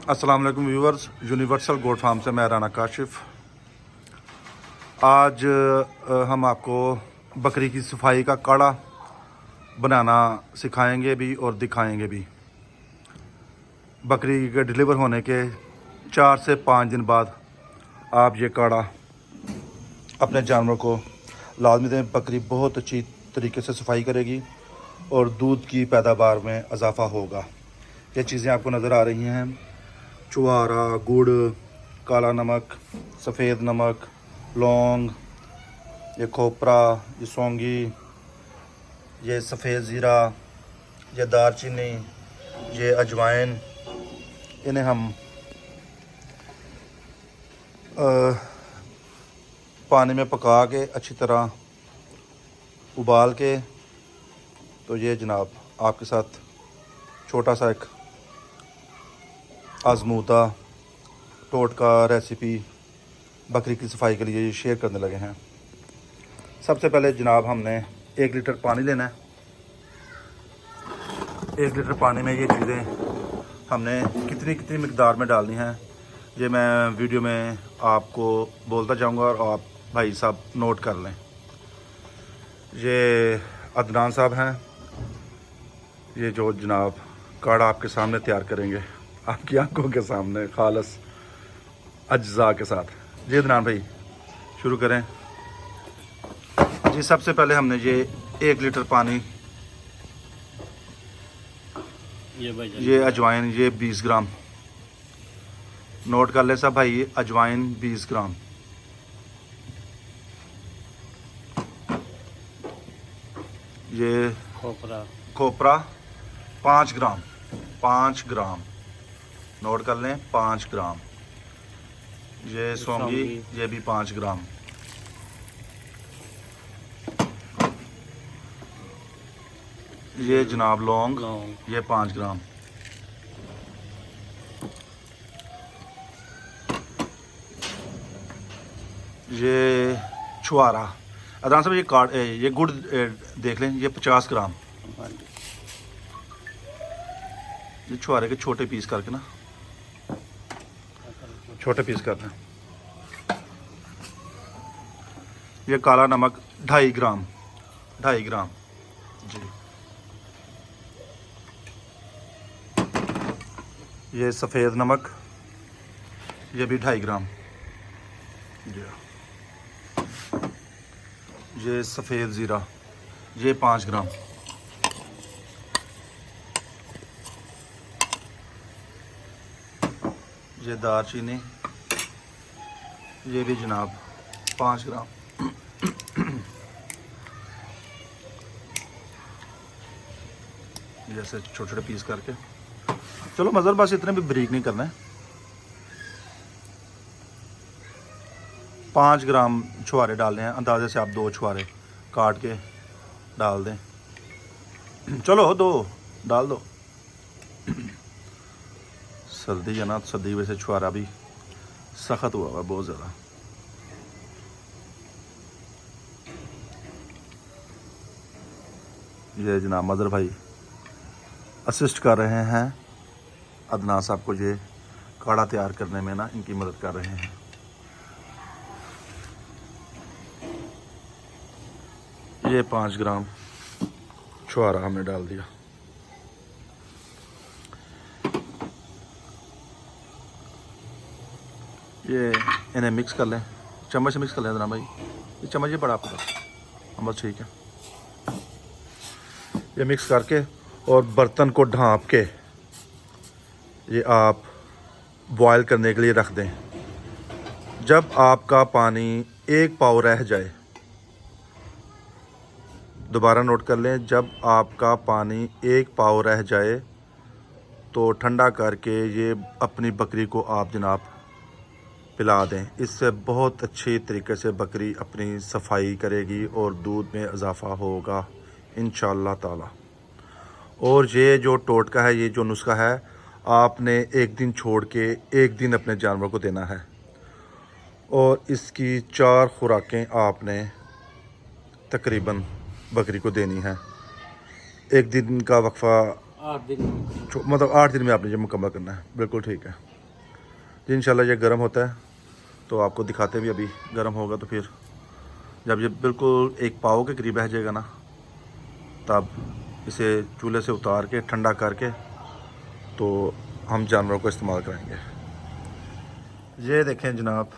अस्सलाम वालेकुम viewers, universal goat farm से मैं राना काशिफ। आज हम आपको बकरी की सफाई का काढ़ा बनाना सिखाएंगे भी और दिखाएंगे भी। बकरी के डिलीवर होने के 4 से 5 दिन बाद आप ये काढ़ा अपने जानवर को लाजमी दें। बकरी बहुत अच्छी तरीके से सफाई करेगी और दूध की पैदावार में इजाफ़ा होगा। ये चीज़ें आपको नज़र आ रही हैं: चुहारा, गुड़, काला नमक, सफ़ेद नमक, लौंग, ये खोपरा, ये सौंगी, ये सफ़ेद ज़ीरा, ये दारचीनी, ये अजवाइन। इन्हें हम पानी में पका के अच्छी तरह उबाल के, तो ये जनाब आपके साथ छोटा सा एक आजमूदा टोटका रेसिपी बकरी की सफाई के लिए शेयर करने लगे हैं। सबसे पहले जनाब हमने 1 लीटर पानी लेना है। 1 लीटर पानी में ये चीज़ें हमने कितनी कितनी मिकदार में डालनी है, ये मैं वीडियो में आपको बोलता जाऊंगा और आप भाई साहब नोट कर लें। ये अदनान साहब हैं, ये जो जनाब काढ़ा आपके सामने तैयार करेंगे, आपकी आंखों के सामने खालस अज्जा के साथ। जी अदनान भाई शुरू करें। जी सबसे पहले हमने ये 1 लीटर पानी, ये अजवाइन, ये 20 ग्राम नोट कर ले सब भाई। अजवाइन 20 ग्राम, ये खोपरा 5 ग्राम, 5 ग्राम नोट कर लें, 5 ग्राम। ये सौंगी, ये भी 5 ग्राम। ये जनाब लौंग, ये 5 ग्राम। ये छुआरा, अदान साहब ये गुड़ देख लें, ये 50 ग्राम। ये छुआरे के छोटे पीस करके ना, छोटे पीस करना। ये काला नमक 2.5 ग्राम, 2.5 ग्राम जी। ये सफ़ेद नमक, ये भी 2.5 ग्राम जी। ये सफ़ेद ज़ीरा, ये 5 ग्राम। ये दारचीनी, ये भी जनाब 5 ग्राम। जैसे छोटे छोटे पीस करके, चलो मज़र बस इतने भी बारीक नहीं करना है। 5 ग्राम छुहारे डालने हैं, अंदाजे से आप 2 छुहारे काट के डाल दें। चलो 2 डाल दो। सर्दी है ना, सर्दी वजह से छुहारा भी सख्त हुआ हुआ बहुत ज़्यादा। ये जनाब मदर भाई असिस्ट कर रहे हैं अदनान साहब को, ये काढ़ा तैयार करने में ना इनकी मदद कर रहे हैं। ये 5 ग्राम छुहारा हमने डाल दिया। ये इन्हें मिक्स कर लें, चम्मच से मिक्स कर लें जनाब भाई। ये चम्मच ये बड़ा आपका, हम बस ठीक है। ये मिक्स करके और बर्तन को ढाँप के ये आप बॉयल करने के लिए रख दें। जब आपका पानी 1 पाव रह जाए, दोबारा नोट कर लें, जब आपका पानी 1 पाव रह जाए तो ठंडा करके ये अपनी बकरी को आप जनाब पिला दें। इससे बहुत अच्छी तरीके से बकरी अपनी सफाई करेगी और दूध में इजाफ़ा होगा इंशाअल्लाह ताला। और ये जो टोटका है, ये जो नुस्खा है, आपने 1 दिन छोड़ के 1 दिन अपने जानवर को देना है और इसकी 4 खुराकें आपने तकरीबन बकरी को देनी है। 1 दिन का वक्फा 8 दिन, मतलब 8 दिन में आपने ये मुकम्मल करना है। बिल्कुल ठीक है। जी इंशाल्लाह ये गर्म होता है तो आपको दिखाते भी, अभी गर्म होगा तो फिर जब ये बिल्कुल एक पाव के करीब रह जाएगा ना, तब इसे चूल्हे से उतार के ठंडा करके तो हम जानवरों को इस्तेमाल करेंगे। ये देखें जनाब,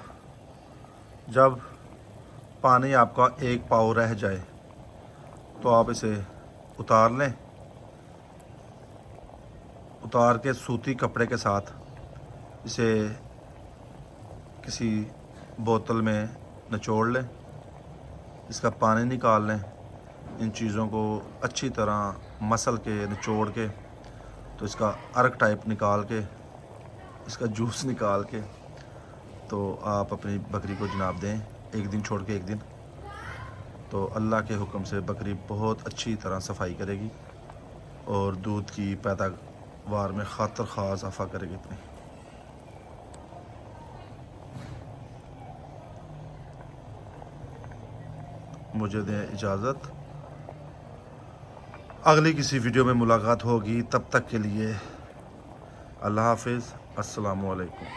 जब पानी आपका एक पाव रह जाए तो आप इसे उतार लें। उतार के सूती कपड़े के साथ इसे किसी बोतल में निचोड़ लें, इसका पानी निकाल लें। इन चीज़ों को अच्छी तरह मसल के निचोड़ के तो इसका अर्क टाइप निकाल के, इसका जूस निकाल के तो आप अपनी बकरी को जनाब दें, एक दिन छोड़ के एक दिन, तो अल्लाह के हुक्म से बकरी बहुत अच्छी तरह सफाई करेगी और दूध की पैदावार में खातर खा इजाफा करेगी अपनी। मुझे दें इजाज़त, अगली किसी वीडियो में मुलाकात होगी। तब तक के लिए अल्लाह हाफिज़, अस्सलामु अलैकुम।